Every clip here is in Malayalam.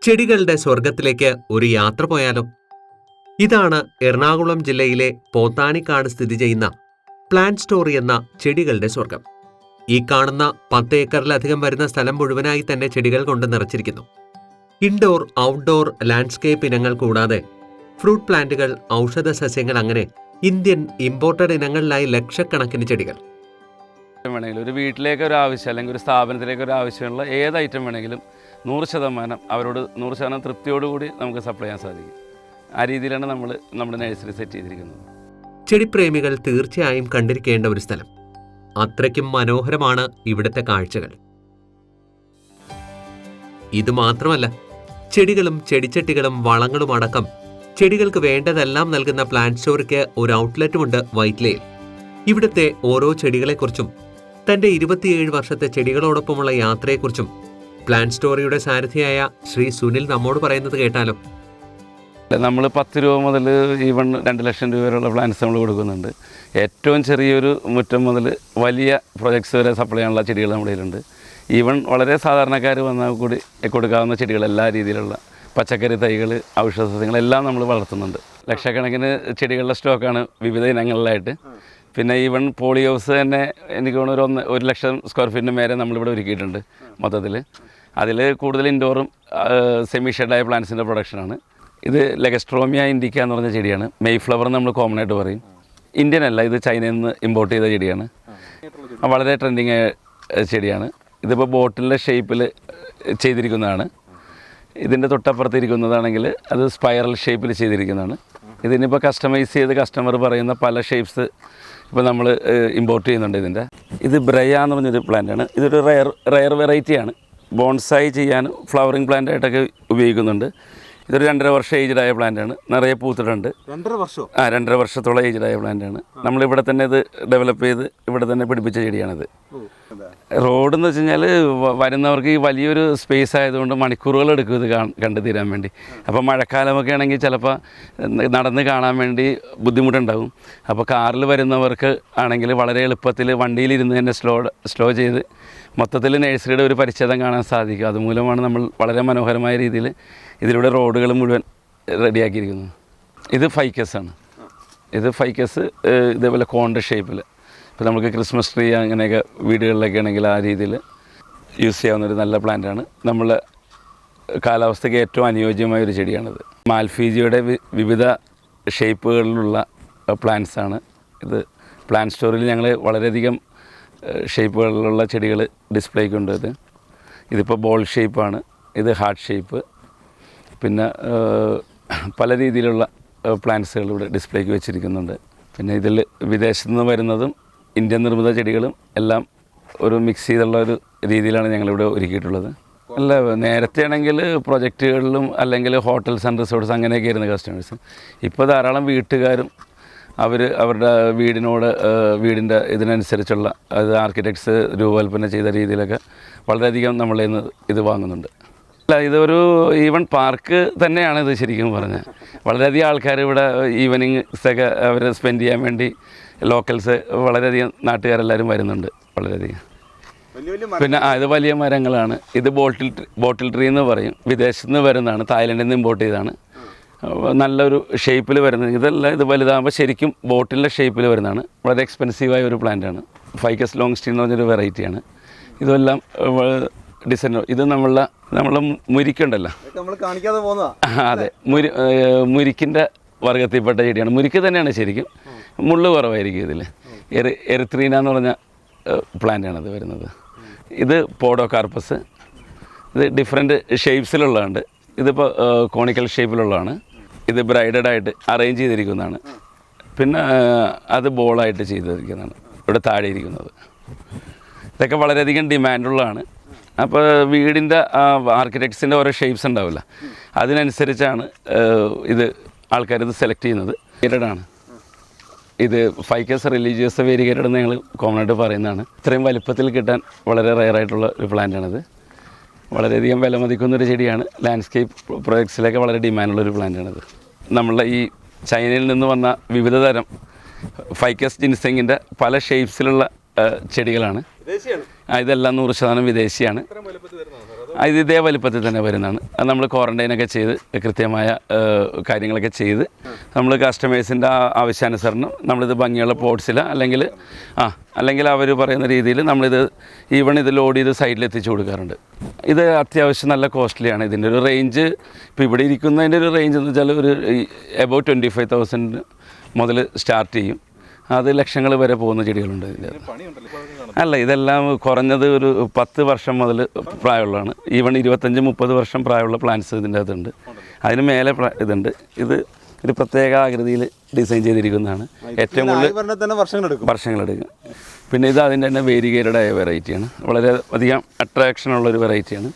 ചെടികളുടെ സ്വർഗത്തിലേക്ക് ഒരു യാത്ര പോയാലോ? ഇതാണ് എറണാകുളം ജില്ലയിലെ പോത്താനിക്കാട് സ്ഥിതി ചെയ്യുന്ന പ്ലാന്റ് സ്റ്റോറി എന്ന ചെടികളുടെ സ്വർഗം. ഈ കാണുന്ന 10 ഏക്കറിലധികം വരുന്ന സ്ഥലം മുഴുവനായി തന്നെ ചെടികൾ കൊണ്ട് നിറച്ചിരിക്കുന്നു. ഇൻഡോർ, ഔട്ട്ഡോർ, ലാൻഡ്സ്കേപ്പ് ഇനങ്ങൾ കൂടാതെ ഫ്രൂട്ട് പ്ലാന്റുകൾ, ഔഷധ സസ്യങ്ങൾ, അങ്ങനെ ഇന്ത്യൻ ഇമ്പോർട്ടഡ് ഇനങ്ങളിലായി ലക്ഷക്കണക്കിന് ചെടികൾ. വേണമെങ്കിലും ഒരു വീട്ടിലേക്ക് ഒരു ആവശ്യം അല്ലെങ്കിൽ ഒരു സ്ഥാപനത്തിലേക്ക് ഒരു ആവശ്യമുള്ള ഏത് ഐറ്റം വേണമെങ്കിലും 100% അവരോട് 100% തൃപ്തിയോടുകൂടി നമുക്ക് സപ്ലൈ ചെയ്യാൻ സാധിക്കും. ആ രീതിയിലാണ് നമ്മുടെ നഴ്സറി സെറ്റ് ചെയ്തിരിക്കുന്നത്. ചെടിപ്രേമികൾ തീർച്ചയായും കണ്ടിരിക്കേണ്ട ഒരു സ്ഥലം. അത്രയ്ക്കും മനോഹരമാണ് ഇവിടുത്തെ കാഴ്ചകൾ. ഇതുമാത്രമല്ല, ചെടികളും ചെടിച്ചട്ടികളും വളങ്ങളും അടക്കം ചെടികൾക്ക് വേണ്ടതെല്ലാം നൽകുന്ന പ്ലാന്റ് സ്റ്റോറിക്ക് ഒരു ഔട്ട്ലെറ്റുമുണ്ട് വൈറ്റ്ലയിൽ. ഇവിടുത്തെ ഓരോ ചെടികളെക്കുറിച്ചും തന്റെ 27 വർഷത്തെ ചെടികളോടൊപ്പമുള്ള യാത്രയെക്കുറിച്ചും പ്ലാന്റ് സ്റ്റോറിയുടെ സാരഥിയായ ശ്രീ സുനിൽ നമ്മോട് പറയുന്നത് കേട്ടാലോ? നമ്മൾ 10 രൂപ മുതൽ ഈവൺ 2 ലക്ഷം രൂപ വരെയുള്ള പ്ലാന്റ്സ് നമ്മൾ കൊടുക്കുന്നുണ്ട്. ഏറ്റവും ചെറിയൊരു മുറ്റം മുതൽ വലിയ പ്രൊജക്ട്സ് വരെ സപ്ലൈ ചെയ്യാനുള്ള ചെടികൾ നമ്മുടെ കയ്യിലുണ്ട്. ഈവൺ വളരെ സാധാരണക്കാർ വന്നാൽ കൂടി കൊടുക്കാവുന്ന ചെടികൾ, എല്ലാ രീതിയിലുള്ള പച്ചക്കറി തൈകൾ, ഔഷധ സസ്യങ്ങളെല്ലാം നമ്മൾ വളർത്തുന്നുണ്ട്. ലക്ഷക്കണക്കിന് ചെടികളുടെ സ്റ്റോക്കാണ് വിവിധ ഇനങ്ങളിലായിട്ട്. പിന്നെ ഈവൺ പോളി ഹൗസ് തന്നെ എനിക്ക് തോന്നുന്നു 1 ലക്ഷം സ്ക്വയർ ഫീറ്റിന് മേലെ നമ്മളിവിടെ ഒരുക്കിയിട്ടുണ്ട് മൊത്തത്തിൽ. അതിൽ കൂടുതൽ ഇൻഡോറും സെമി ഷെഡായ പ്ലാന്റ്സിൻ്റെ പ്രൊഡക്ഷനാണ്. ഇത് ലെഗസ്ട്രോമിയ ഇൻഡിക്ക എന്ന് പറഞ്ഞ ചെടിയാണ്. മെയ് ഫ്ലവർ നമ്മൾ കോമൺ ആയിട്ട് പറയും. ഇന്ത്യൻ അല്ല, ഇത് ചൈനയിൽ നിന്ന് ഇമ്പോർട്ട് ചെയ്ത ചെടിയാണ്. വളരെ ട്രെൻഡിങ് ആയ ചെടിയാണ്. ഇതിപ്പോൾ ബോട്ടിലിൻ്റെ ഷേപ്പിൽ ചെയ്തിരിക്കുന്നതാണ്. ഇതിൻ്റെ തൊട്ടപ്പുറത്തിരിക്കുന്നതാണെങ്കിൽ അത് സ്പൈറൽ ഷേപ്പിൽ ചെയ്തിരിക്കുന്നതാണ്. ഇതിനിപ്പോൾ കസ്റ്റമൈസ് ചെയ്ത് കസ്റ്റമർ പറയുന്ന പല ഷേപ്സ് ഇപ്പോൾ നമ്മൾ ഇമ്പോർട്ട് ചെയ്യുന്നുണ്ട്. ഇത് ബ്രയ എന്ന് പറഞ്ഞൊരു പ്ലാന്റാണ്. ഇതൊരു റയർ വെറൈറ്റിയാണ്. ബോൺസായി ചെയ്യാനും ഫ്ലവറിങ് പ്ലാന്റായിട്ടൊക്കെ ഉപയോഗിക്കുന്നുണ്ട്. ഇതൊരു 2.5 വർഷം ഏജ്ഡായ പ്ലാന്റാണ്. നിറയെ പൂത്തിട്ടുണ്ട്. 2.5 വർഷത്തോളം ഏജ്ഡായ പ്ലാന്റാണ്. നമ്മളിവിടെ തന്നെ ഇത് ഡെവലപ്പ് ചെയ്ത് ഇവിടെ തന്നെ പിടിപ്പിച്ച ചെടിയാണിത്. റോഡെന്ന് വെച്ച് കഴിഞ്ഞാൽ വരുന്നവർക്ക് ഈ വലിയൊരു സ്പേസ് ആയതുകൊണ്ട് മണിക്കൂറുകൾ എടുക്കും ഇത് കണ്ടു തീരാൻ വേണ്ടി. അപ്പോൾ മഴക്കാലമൊക്കെ ആണെങ്കിൽ ചിലപ്പോൾ നടന്ന് കാണാൻ വേണ്ടി ബുദ്ധിമുട്ടുണ്ടാകും. അപ്പോൾ കാറിൽ വരുന്നവർക്ക് ആണെങ്കിൽ വളരെ എളുപ്പത്തിൽ വണ്ടിയിലിരുന്ന് തന്നെ സ്ലോ ചെയ്ത് മൊത്തത്തിൽ നഴ്സറിയുടെ ഒരു പരിച്ഛേദം കാണാൻ സാധിക്കും. അതുമൂലമാണ് നമ്മൾ വളരെ മനോഹരമായ രീതിയിൽ ഇതിലൂടെ റോഡുകൾ മുഴുവൻ റെഡിയാക്കിയിരിക്കുന്നത്. ഇത് ഫൈക്കസാണ്. ഇത് ഫൈക്കസ് ഇതേപോലെ കോണ്ട ഷേപ്പിൽ, ഇപ്പോൾ നമുക്ക് ക്രിസ്മസ് ട്രീ അങ്ങനെയൊക്കെ വീടുകളിലൊക്കെ ആണെങ്കിൽ ആ രീതിയിൽ യൂസ് ചെയ്യാവുന്നൊരു നല്ല പ്ലാന്റാണ്. നമ്മളെ കാലാവസ്ഥയ്ക്ക് ഏറ്റവും അനുയോജ്യമായ ഒരു ചെടിയാണിത്. മാൽഫീജിയുടെ വിവിധ ഷേപ്പുകളിലുള്ള പ്ലാന്റ്സാണ് ഇത്. പ്ലാന്റ് സ്റ്റോറിൽ ഞങ്ങൾ വളരെയധികം ഷേപ്പുകളിലുള്ള ചെടികൾ ഡിസ്പ്ലേക്ക് ഉണ്ട്. ഇതിപ്പോൾ ബോൾ ഷേപ്പാണ്, ഇത് ഹാർട്ട് ഷേപ്പ്, പിന്നെ പല രീതിയിലുള്ള പ്ലാന്റ്സുകൾ ഇവിടെ ഡിസ്പ്ലേക്ക് വെച്ചിരിക്കുന്നുണ്ട്. പിന്നെ ഇതിൽ വിദേശത്തു നിന്ന് വരുന്നതും ഇന്ത്യൻ നിർമ്മിത ചെടികളും എല്ലാം ഒരു മിക്സ് ചെയ്തുള്ള ഒരു രീതിയിലാണ് ഞങ്ങളിവിടെ ഒരുക്കിയിട്ടുള്ളത്. അല്ല, നേരത്തെ ആണെങ്കിൽ പ്രൊജക്റ്റുകളിലും അല്ലെങ്കിൽ ഹോട്ടൽസ് ആൻഡ് റിസോർട്ട്സ് അങ്ങനെയൊക്കെ ആയിരുന്നു കസ്റ്റമേഴ്സ്. ഇപ്പോൾ ധാരാളം വീട്ടുകാരും അവരുടെ വീടിൻ്റെ ഇതിനനുസരിച്ചുള്ള അത് ആർക്കിടെക്ട്സ് രൂപകൽപ്പന ചെയ്ത രീതിയിലൊക്കെ വളരെയധികം നമ്മളിൽ നിന്ന് ഇത് വാങ്ങുന്നുണ്ട്. അല്ല, ഇതൊരു ഈവൻ പാർക്ക് തന്നെയാണ് ഇത് ശരിക്കും പറഞ്ഞാൽ. വളരെയധികം ആൾക്കാർ ഇവിടെ ഈവനിങ്സൊക്കെ അവർ സ്പെൻഡ് ചെയ്യാൻ വേണ്ടി ലോക്കൽസ് വളരെയധികം നാട്ടുകാരെല്ലാവരും വരുന്നുണ്ട് വളരെയധികം. പിന്നെ ഇത് വലിയ മരങ്ങളാണ്. ഇത് ബോട്ടിൽ ട്രീ എന്ന് പറയും. വിദേശത്ത് നിന്ന് വരുന്നതാണ്, തായ്ലൻഡിൽ നിന്ന് ഇമ്പോർട്ട് ചെയ്തതാണ്. നല്ലൊരു ഷേപ്പിൽ വരുന്നത് ഇതല്ല. ഇത് വലുതാകുമ്പോൾ ശരിക്കും ബോട്ടിലിൻ്റെ ഷേപ്പിൽ വരുന്നതാണ്. വളരെ എക്സ്പെൻസീവായ ഒരു പ്ലാന്റാണ്. ഫൈക്കസ് ലോങ് സ്റ്റീൻ എന്ന് പറഞ്ഞൊരു വെറൈറ്റിയാണ്. ഇതെല്ലാം ഡിസൈൻ. ഇത് നമ്മളെ മുരിക്കുണ്ടല്ലോ, അതെ, മുരിക്കിൻ്റെ വർഗത്തിൽപ്പെട്ട ചെടിയാണ്. മുരിക്ക് തന്നെയാണ് ശരിക്കും. മുള്ള് കുറവായിരിക്കും ഇതിൽ. എറിത്രീന എന്ന് പറഞ്ഞ പ്ലാന്റാണിത് വരുന്നത്. ഇത് പോഡോകാർപ്പസ്. ഇത് ഡിഫറെൻറ്റ് ഷേപ്സിലുള്ളതുണ്ട്. ഇതിപ്പോൾ കോണിക്കൽ ഷേപ്പിലുള്ളതാണ്. ഇത് ബ്രൈഡഡ് ആയിട്ട് അറേഞ്ച് ചെയ്തിരിക്കുന്നതാണ്. പിന്നെ അത് ബോളായിട്ട് ചെയ്തിരിക്കുന്നതാണ് ഇവിടെ താഴെ ഇരിക്കുന്നത്. ഇതൊക്കെ വളരെയധികം ഡിമാൻഡുള്ളതാണ്. അപ്പോൾ വീടിൻ്റെ ആർക്കിടെക്ട്സിൻ്റെ ഓരോ ഷേപ്സ് ഉണ്ടാവില്ല, അതിനനുസരിച്ചാണ് ഇത് ആൾക്കാരിത് സെലക്ട് ചെയ്യുന്നത്. വേരിയേറ്റഡാണ് ഇത്. ഫൈക്കസ് റിലീജിയസ് വേരിയേറ്റഡ് എന്ന് ഞങ്ങൾ കോമൺ ആയിട്ട് പറയുന്നതാണ്. ഇത്രയും വലിപ്പത്തിൽ കിട്ടാൻ വളരെ റയറായിട്ടുള്ള ഒരു പ്ലാന്റാണിത്. വളരെയധികം വില മതിക്കുന്നൊരു ചെടിയാണ്. ലാൻഡ്സ്കേപ്പ് പ്രൊജക്ട്സിലൊക്കെ വളരെ ഡിമാൻഡുള്ളൊരു പ്ലാന്റാണിത്. നമ്മളെ ഈ ചൈനയിൽ നിന്ന് വന്ന വിവിധ തരം ഫൈക്കസ് ജിൻസെങ്ങിൻ്റെ പല ഷേപ്സിലുള്ള ചെടികളാണ്. ഇതെല്ലാം 100% വിദേശിയാണ്. ഇത് ഇതേ വലിപ്പത്തിൽ തന്നെ വരുന്നതാണ്. അത് നമ്മൾ ക്വാറൻറ്റൈനൊക്കെ ചെയ്ത് കൃത്യമായ കാര്യങ്ങളൊക്കെ ചെയ്ത് നമ്മൾ കസ്റ്റമേഴ്സിൻ്റെ ആവശ്യാനുസരണം നമ്മളിത് ഭംഗിയുള്ള പോട്ട്സിൽ അല്ലെങ്കിൽ അവർ പറയുന്ന രീതിയിൽ നമ്മളിത് ഇത് ലോഡ് ചെയ്ത് സൈഡിൽ എത്തിച്ചു കൊടുക്കാറുണ്ട്. ഇത് അത്യാവശ്യം നല്ല കോസ്റ്റ്ലിയാണ്. ഇതിൻ്റെ ഒരു റേഞ്ച് ഇപ്പോൾ ഇവിടെ ഇരിക്കുന്നതിൻ്റെ ഒരു റേഞ്ച് എന്ന് വെച്ചാൽ ഒരു എബൌട്ട് 25,000 മുതൽ സ്റ്റാർട്ട് ചെയ്യും. അത് ലക്ഷങ്ങൾ വരെ പോകുന്ന ചെടികളുണ്ട് ഇതിൻ്റെ. അല്ല, ഇതെല്ലാം കുറഞ്ഞത് ഒരു 10 വർഷം മുതൽ പ്രായമുള്ളതാണ്. ഈവൺ 25-30 വർഷം പ്രായമുള്ള പ്ലാന്റ്സ് ഇതിൻ്റെ അകത്തുണ്ട്. അതിന് മേലെ ഇതുണ്ട്. ഇത് ഒരു പ്രത്യേക ആകൃതിയിൽ ഡിസൈൻ ചെയ്തിരിക്കുന്നതാണ്. ഏറ്റവും കൂടുതൽ വർഷങ്ങളെടുക്കും. പിന്നെ ഇത് അതിൻ്റെ തന്നെ വേരിഗേറ്റഡ് ആയ വെറൈറ്റിയാണ്. വളരെ അധികം അട്രാക്ഷനുള്ളൊരു വെറൈറ്റിയാണ്.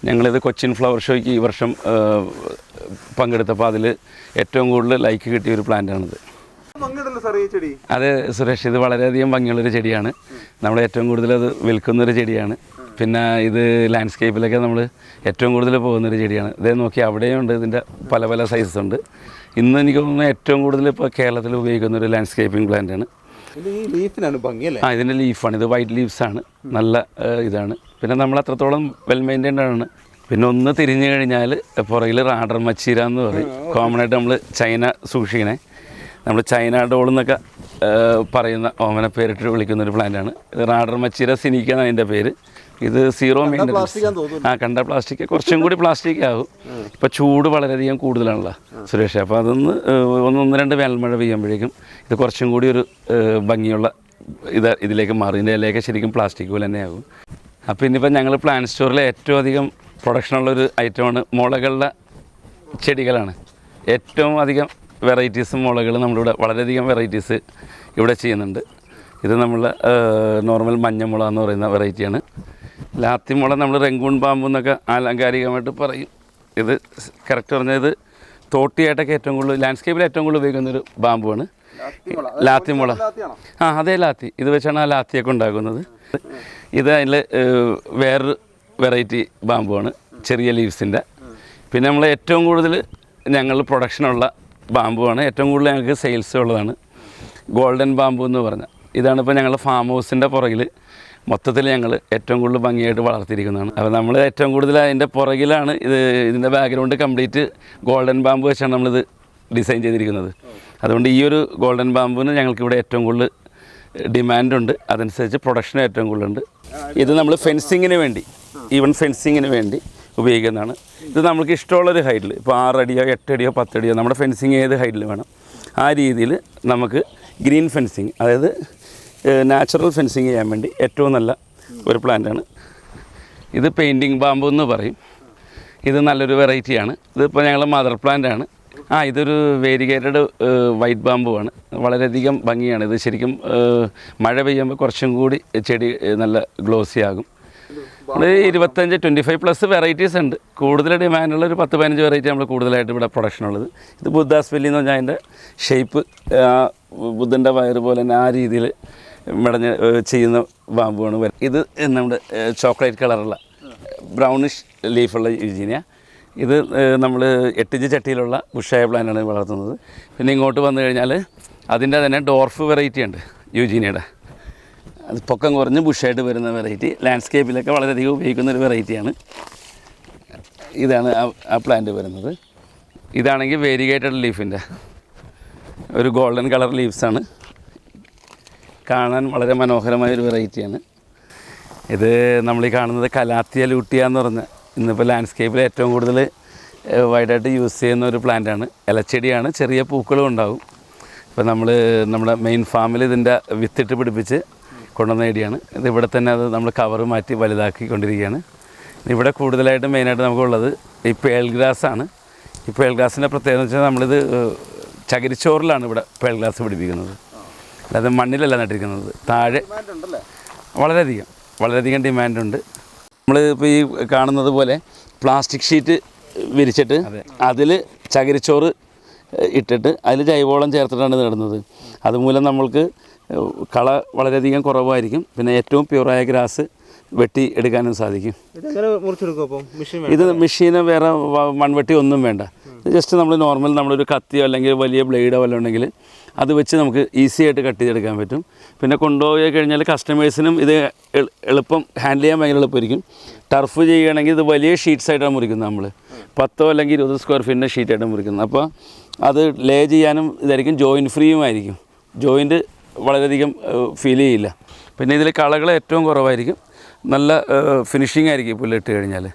ഞങ്ങളിത് കൊച്ചിൻ ഫ്ലവർ ഷോയ്ക്ക് ഈ വർഷം പങ്കെടുത്തപ്പോൾ അതിൽ ഏറ്റവും കൂടുതൽ ലൈക്ക് കിട്ടിയൊരു പ്ലാന്റാണിത്. അതെ സുരേഷ്, ഇത് വളരെയധികം ഭംഗിയുള്ളൊരു ചെടിയാണ്. നമ്മൾ ഏറ്റവും കൂടുതൽ അത് വിൽക്കുന്നൊരു ചെടിയാണ്. പിന്നെ ഇത് ലാൻഡ്സ്കേപ്പിലൊക്കെ നമ്മൾ ഏറ്റവും കൂടുതൽ പോകുന്നൊരു ചെടിയാണ്. ഇതേ നോക്കി അവിടെയും ഉണ്ട്. ഇതിൻ്റെ പല പല സൈസസ് ഉണ്ട്. ഇന്ന് എനിക്ക് തോന്നുന്നു ഏറ്റവും കൂടുതൽ ഇപ്പോൾ കേരളത്തിൽ ഉപയോഗിക്കുന്ന ഒരു ലാൻഡ്സ്കേപ്പിംഗ് പ്ലാന്റാണ്. ഇതിൻ്റെ ലീഫാണ്. ഇത് വൈറ്റ് ലീവ്സാണ്. നല്ല ഇതാണ്. പിന്നെ നമ്മൾ അത്രത്തോളം വെൽ മെയിൻറ്റൈൻഡ് ആണ്. പിന്നെ ഒന്ന് തിരിഞ്ഞു കഴിഞ്ഞാൽ പുറകിൽ റാഡർ മച്ചീര എന്ന് പറയും. കോമൺ ആയിട്ട് നമ്മൾ ചൈന സൂക്ഷിക്കണേ, നമ്മൾ ചൈന ഡോൾ എന്നൊക്കെ പറയുന്ന ഓമന പേരിട്ട് വിളിക്കുന്നൊരു പ്ലാന്റാണ്. ഇത് റാഡർ മച്ചീര സിനിക്ക എന്നാണ് അതിൻ്റെ പേര്. ഇത് സീറോ മെയിൻ്റനൻസ്. കണ്ട പ്ലാസ്റ്റിക് കുറച്ചും കൂടി പ്ലാസ്റ്റിക് ആകും. ഇപ്പോൾ ചൂട് വളരെയധികം കൂടുതലാണല്ലോ സുരേഷ്. അപ്പോൾ അതൊന്ന് 1-2 വേനൽമഴ പെയ്യുമ്പോഴേക്കും ഇത് കുറച്ചും കൂടി ഒരു ഭംഗിയുള്ള ഇതിലേക്ക് മാറും. ഇതിൻ്റെ ഇലയൊക്കെ ശരിക്കും പ്ലാസ്റ്റിക് പോലെ തന്നെ ആകും. അപ്പോൾ ഇനിയിപ്പോൾ ഞങ്ങൾ പ്ലാന്റ് സ്റ്റോറിൽ ഏറ്റവും അധികം പ്രൊഡക്ഷനുള്ളൊരു ഐറ്റമാണ് മുളകളുടെ ചെടികളാണ്. ഏറ്റവും അധികം വെറൈറ്റീസ് മുളകൾ നമ്മളിവിടെ വളരെയധികം വെറൈറ്റീസ് ഇവിടെ ചെയ്യുന്നുണ്ട്. ഇത് നമ്മൾ നോർമൽ മഞ്ഞമുള എന്ന് പറയുന്ന വെറൈറ്റിയാണ്. ലാത്തിമുള നമ്മൾ റെങ്കൂൺ പാമ്പ് എന്നൊക്കെ ആലങ്കാരികമായിട്ട് പറയും. ഇത് കറക്റ്റ് പറഞ്ഞാൽ ഇത് തോട്ടിയായിട്ടൊക്കെ ഏറ്റവും കൂടുതൽ ലാൻഡ്സ്കേപ്പിൽ ഏറ്റവും കൂടുതൽ ഉപയോഗിക്കുന്നൊരു ബാമ്പുമാണ് ലാത്തിമുള. അതേ ലാത്തി. ഇത് വെച്ചാണ് ആ ലാത്തിയൊക്കെ ഉണ്ടാക്കുന്നത്. ഇത് അതിൽ വേറൊരു വെറൈറ്റി ബാമ്പുമാണ്, ചെറിയ ലീവ്സിൻ്റെ. പിന്നെ നമ്മൾ ഏറ്റവും കൂടുതൽ ഞങ്ങൾ പ്രൊഡക്ഷനുള്ള ബാമ്പുവാണ്. ഏറ്റവും കൂടുതൽ ഞങ്ങൾക്ക് സെയിൽസ് ഉള്ളതാണ് ഗോൾഡൻ ബാമ്പു എന്ന് പറഞ്ഞാൽ. ഇതാണ് ഇപ്പോൾ ഞങ്ങളുടെ ഫാം ഹൗസിൻ്റെ പുറകിൽ മൊത്തത്തിൽ ഞങ്ങൾ ഏറ്റവും കൂടുതൽ ഭംഗിയായിട്ട് വളർത്തിയിരിക്കുന്നതാണ്. അപ്പോൾ നമ്മൾ ഏറ്റവും കൂടുതൽ അതിൻ്റെ പുറകിലാണ് ഇതിൻ്റെ ബാക്ക്ഗ്രൗണ്ട് കംപ്ലീറ്റ് ഗോൾഡൻ ബാമ്പു വെച്ചാണ് നമ്മളിത് ഡിസൈൻ ചെയ്തിരിക്കുന്നത്. അതുകൊണ്ട് ഈ ഒരു ഗോൾഡൻ ബാമ്പുവിന് ഞങ്ങൾക്കിവിടെ ഏറ്റവും കൂടുതൽ ഡിമാൻഡുണ്ട്. അതനുസരിച്ച് പ്രൊഡക്ഷൻ ഏറ്റവും കൂടുതലുണ്ട്. ഇത് നമ്മൾ ഫെൻസിങ്ങിന് വേണ്ടി, ഈവൻ ഫെൻസിങ്ങിന് വേണ്ടി ഉപയോഗിക്കുന്നതാണ്. ഇത് നമുക്ക് ഇഷ്ടമുള്ളൊരു ഹൈറ്റിൽ, ഇപ്പോൾ 6 അടിയോ 8 അടിയോ 10 അടിയോ നമ്മുടെ ഫെൻസിങ് ഏത് ഹൈറ്റിൽ വേണം ആ രീതിയിൽ നമുക്ക് ഗ്രീൻ ഫെൻസിങ്, അതായത് നാച്ചുറൽ ഫെൻസിങ് ചെയ്യാൻ വേണ്ടി ഏറ്റവും നല്ല ഒരു പ്ലാന്റാണ്. ഇത് പെയിൻറ്റിങ് ബാമ്പു എന്ന് പറയും. ഇത് നല്ലൊരു വെറൈറ്റിയാണ്. ഇതിപ്പോൾ ഞങ്ങൾ മദർ പ്ലാന്റാണ്. ഇതൊരു വേരിഗേറ്റഡ് വൈറ്റ് ബാമ്പുവാണ്. വളരെയധികം ഭംഗിയാണ്. ഇത് ശരിക്കും മഴ പെയ്യുമ്പോൾ കുറച്ചും കൂടി ചെടി നല്ല ഗ്ലോസി ആകും. 25-25+ വെറൈറ്റീസ് ഉണ്ട്. കൂടുതൽ ഡിമാൻഡുള്ള ഒരു 10-15 വെറൈറ്റി നമ്മൾ കൂടുതലായിട്ട് ഇവിടെ പ്രൊഡക്ഷൻ ഉള്ളത്. ഇത് ബുദ്ധാസ് വെല്ലി എന്ന് പറഞ്ഞാൽ അതിൻ്റെ ഷേപ്പ് ബുദ്ധൻ്റെ വയറ് പോലെ തന്നെ ആ രീതിയിൽ മെടഞ്ഞ് ചെയ്യുന്ന ബാമ്പുവാണ്. ഇത് നമ്മുടെ ചോക്ലേറ്റ് കളറുള്ള ബ്രൗണിഷ് ലീഫുള്ള യൂജീനിയ. ഇത് നമ്മൾ 8 ഇഞ്ച് ചട്ടിയിലുള്ള ബുഷായ പ്ലാന്റാണ് വളർത്തുന്നത്. പിന്നെ ഇങ്ങോട്ട് വന്നു കഴിഞ്ഞാൽ അതിൻ്റെ തന്നെ ഡോർഫ് വെറൈറ്റി ഉണ്ട് യൂജീനിയയുടെ. അത് പൊക്കം കുറഞ്ഞ് ബുഷായിട്ട് വരുന്ന വെറൈറ്റി. ലാൻഡ്സ്കേപ്പിലൊക്കെ വളരെയധികം ഉപയോഗിക്കുന്ന ഒരു വെറൈറ്റിയാണ്. ഇതാണ് ആ പ്ലാന്റ് വരുന്നത്. ഇതാണെങ്കിൽ വേരിഗേറ്റഡ് ലീഫിൻ്റെ ഒരു ഗോൾഡൻ കളർ ലീവ്സാണ്. കാണാൻ വളരെ മനോഹരമായൊരു വെറൈറ്റിയാണ്. ഇത് നമ്മളീ കാണുന്നത് കലാത്തിയ ലൂട്ടിയ എന്ന് പറഞ്ഞ ഇന്നിപ്പോൾ ലാൻഡ്സ്കേപ്പിൽ ഏറ്റവും കൂടുതൽ വൈഡായിട്ട് യൂസ് ചെയ്യുന്ന ഒരു പ്ലാന്റാണ്. ഇലച്ചെടിയാണ്, ചെറിയ പൂക്കളും ഉണ്ടാകും. ഇപ്പോൾ നമ്മുടെ മെയിൻ ഫാമിൽ ഇതിൻ്റെ വിത്തിട്ട് പിടിപ്പിച്ച് കൊണ്ടുവന്ന ചെടിയാണ്. ഇത് ഇവിടെ തന്നെ അത് നമ്മൾ കവർ മാറ്റി വലുതാക്കിക്കൊണ്ടിരിക്കുകയാണ്. ഇവിടെ കൂടുതലായിട്ട് മെയിനായിട്ട് നമുക്കുള്ളത് ഈ പേൾ ഗ്രാസാണ്. ഈ പേൾ ഗ്രാസിൻ്റെ പ്രത്യേകത എന്ന് വെച്ചാൽ നമ്മളിത് ചകിരിച്ചോറിലാണ് ഇവിടെ പേൾ ഗ്രാസ് പിടിപ്പിക്കുന്നത്, അല്ലാതെ മണ്ണിലല്ല നട്ടിരിക്കുന്നത്. താഴെ വളരെയധികം ഡിമാൻഡുണ്ട്. നമ്മൾ ഇപ്പോൾ ഈ കാണുന്നത് പോലെ പ്ലാസ്റ്റിക് ഷീറ്റ് വിരിച്ചിട്ട് അതിൽ ചകിരിച്ചോറ് ഇട്ടിട്ട് അതിൽ ജൈവവളം ചേർത്തിട്ടാണ് നടുന്നത്. അതുമൂലം നമ്മൾക്ക് കള വളരെയധികം കുറവായിരിക്കും. പിന്നെ ഏറ്റവും പ്യൂറായ ഗ്രാസ് വെട്ടി എടുക്കാനും സാധിക്കും. ഇത് മെഷീന് വേറെ മൺവെട്ടി ഒന്നും വേണ്ട. ജസ്റ്റ് നമ്മൾ നോർമൽ നമ്മളൊരു കത്തിയോ അല്ലെങ്കിൽ വലിയ ബ്ലേഡോ വല്ലതും ഉണ്ടെങ്കിൽ അത് വെച്ച് നമുക്ക് ഈസി ആയിട്ട് കട്ട് ചെയ്തെടുക്കാൻ പറ്റും. പിന്നെ കൊണ്ടുപോയി കഴിഞ്ഞാൽ കസ്റ്റമേഴ്സിനും ഇത് എളുപ്പം ഹാൻഡിൽ ചെയ്യാൻ ഭയങ്കര എളുപ്പമായിരിക്കും. ടർഫ് ചെയ്യുകയാണെങ്കിൽ ഇത് വലിയ ഷീറ്റ്സ് ആയിട്ടാണ് മുറിക്കുന്നത്. നമ്മൾ 10 അല്ലെങ്കിൽ 20 സ്ക്വയർ ഫീറ്റിൻ്റെ ഷീറ്റായിട്ട് മുറിക്കുന്നത്. അപ്പോൾ അത് ലേ ചെയ്യാനും ഇതായിരിക്കും, ജോയിൻറ്റ് ഫ്രീയുമായിരിക്കും. ജോയിൻറ്റ് വളരെയധികം ഫീൽ ചെയ്യില്ല. പിന്നെ ഇതിൽ കളകൾ ഏറ്റവും കുറവായിരിക്കും, നല്ല ഫിനിഷിംഗ് ആയിരിക്കും പുല്ലിട്ട് കഴിഞ്ഞാൽ.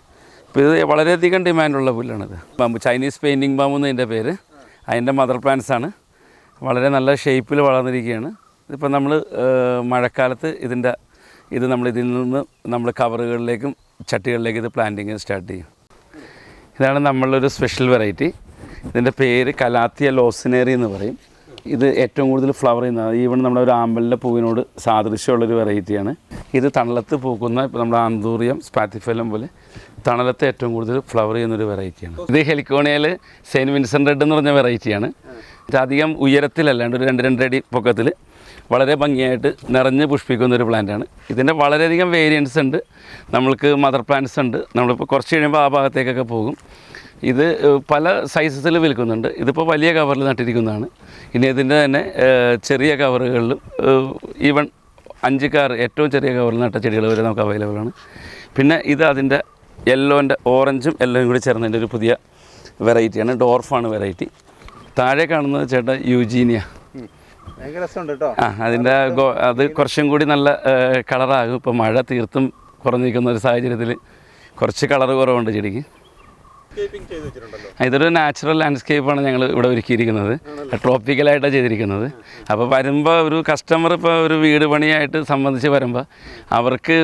ഇപ്പോൾ ഇത് വളരെയധികം ഡിമാൻഡുള്ള പുല്ലാണിത്. ബാമ്പു ചൈനീസ് പെയിൻറ്റിങ് ബാമ്പു എന്നതിൻ്റെ പേര്. അതിൻ്റെ മദർ പ്ലാന്റ്സ് ആണ്. വളരെ നല്ല ഷേപ്പിൽ വളർന്നിരിക്കുകയാണ്. ഇതിപ്പോൾ നമ്മൾ മഴക്കാലത്ത് ഇത് നമ്മൾ ഇതിൽ നിന്ന് നമ്മൾ കവറുകളിലേക്കും ചട്ടികളിലേക്കും ഇത് പ്ലാന്റിങ് സ്റ്റാർട്ട് ചെയ്യും. ഇതാണ് നമ്മളൊരു സ്പെഷ്യൽ വെറൈറ്റി. ഇതിൻ്റെ പേര് കലാത്തിയ ലോസിനേറി എന്ന് പറയും. ഇത് ഏറ്റവും കൂടുതൽ ഫ്ലവർ ചെയ്യുന്നത് ഈവൺ നമ്മുടെ ഒരു ആമ്പലിൻ്റെ പൂവിനോട് സാദൃശ്യമുള്ളൊരു വെറൈറ്റിയാണ്. ഇത് തണലത്ത് പൂക്കുന്ന ഇപ്പോൾ നമ്മുടെ ആന്തൂറിയം സ്പാത്തിഫലം പോലെ തണലത്ത് ഏറ്റവും കൂടുതൽ ഫ്ലവർ ചെയ്യുന്നൊരു വെറൈറ്റിയാണ്. ഇത് ഹെലിക്കോണിയയിൽ സെയിൻറ്റ് വിൻസെൻ്റ് റെഡ് എന്ന് പറഞ്ഞ വെറൈറ്റിയാണ്. ഇത് അധികം ഉയരത്തിലല്ലാണ്ട് ഒരു 2-2 അടി പൊക്കത്തിൽ വളരെ ഭംഗിയായിട്ട് നിറഞ്ഞ് പുഷ്പിക്കുന്നൊരു പ്ലാന്റാണ്. ഇതിൻ്റെ വളരെയധികം വേരിയൻസ് ഉണ്ട്. നമ്മൾക്ക് മദർ പ്ലാന്റ്സ് ഉണ്ട്. നമ്മളിപ്പോൾ കുറച്ച് കഴിയുമ്പോൾ ആ ഭാഗത്തേക്കൊക്കെ പോകും. ഇത് പല സൈസസിൽ വിൽക്കുന്നുണ്ട്. ഇതിപ്പോൾ വലിയ കവറിൽ നട്ടിരിക്കുന്നതാണ്. ഇനി ഇതിൻ്റെ തന്നെ ചെറിയ കവറുകളിലും ഈവൻ 5 കാർ ഏറ്റവും ചെറിയ കവറിൽ നട്ട ചെടികൾ വരെ നമുക്ക് അവൈലബിൾ ആണ്. പിന്നെ ഇത് അതിൻ്റെ യെല്ലോൻ്റെ ഓറഞ്ചും യെല്ലോയും കൂടി ചേർന്നതിൻ്റെ ഒരു പുതിയ വെറൈറ്റിയാണ്. ഡോർഫാണ് വെറൈറ്റി. താഴെ കാണുന്നത് ചേട്ടാ യൂജീനിയ. അതിൻ്റെ അത് കുറച്ചും കൂടി നല്ല കളറാകും. ഇപ്പോൾ മഴ തീർത്തും കുറഞ്ഞിരിക്കുന്ന ഒരു സാഹചര്യത്തിൽ കുറച്ച് കളർ കുറവുണ്ട് ചെടിക്ക്. ഇതൊരു നാച്ചുറൽ ലാൻഡ്സ്കേപ്പാണ് ഞങ്ങൾ ഇവിടെ ഒരുക്കിയിരിക്കുന്നത്. ട്രോപ്പിക്കലായിട്ടാണ് ചെയ്തിരിക്കുന്നത്. അപ്പോൾ വരുമ്പോൾ ഒരു കസ്റ്റമർ ഇപ്പോൾ ഒരു വീട് പണിയായിട്ട് സംബന്ധിച്ച് വരുമ്പോൾ അവർക്ക്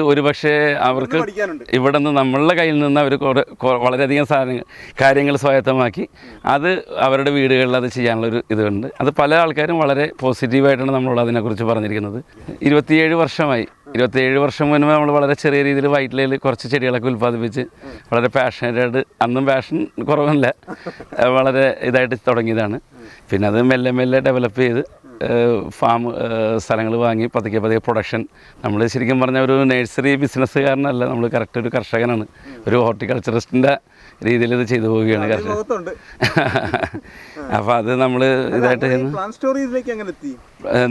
അവർക്ക് ഇവിടെ നിന്ന് നമ്മളുടെ കയ്യിൽ നിന്ന് അവർ വളരെയധികം കാര്യങ്ങൾ സ്വായത്തമാക്കി അത് അവരുടെ വീടുകളിൽ അത് ചെയ്യാനുള്ളൊരു ഇതുണ്ട്. അത് പല ആൾക്കാരും വളരെ പോസിറ്റീവായിട്ടാണ് നമ്മളോട് അതിനെക്കുറിച്ച് പറഞ്ഞിരിക്കുന്നത്. 27 വർഷമായി. 27 വർഷം മുൻപ് നമ്മൾ വളരെ ചെറിയ രീതിയിൽ വൈറ്റ്ലയിൽ കുറച്ച് ചെടികളൊക്കെ ഉൽപ്പാദിപ്പിച്ച് വളരെ പാഷനേറ്റായിട്ട്, അന്നും പാഷൻ കുറവല്ല, വളരെ ഇതായിട്ട് തുടങ്ങിയതാണ്. പിന്നെ അത് മെല്ലെ മെല്ലെ ഡെവലപ്പ് ചെയ്ത് ഫാം സ്ഥലങ്ങൾ വാങ്ങി പതുക്കെ പ്രൊഡക്ഷൻ. നമ്മൾ ശരിക്കും പറഞ്ഞാൽ ഒരു നഴ്സറി ബിസിനസ്സുകാരനല്ല, നമ്മൾ കറക്റ്റ് ഒരു കർഷകനാണ്. ഒരു ഹോർട്ടിക്കൾച്ചറിസ്റ്റിൻ്റെ രീതിയിൽ ഇത് ചെയ്തു പോവുകയാണ് കർഷകൻ. അപ്പോൾ അത് നമ്മൾ ഇതായിട്ട്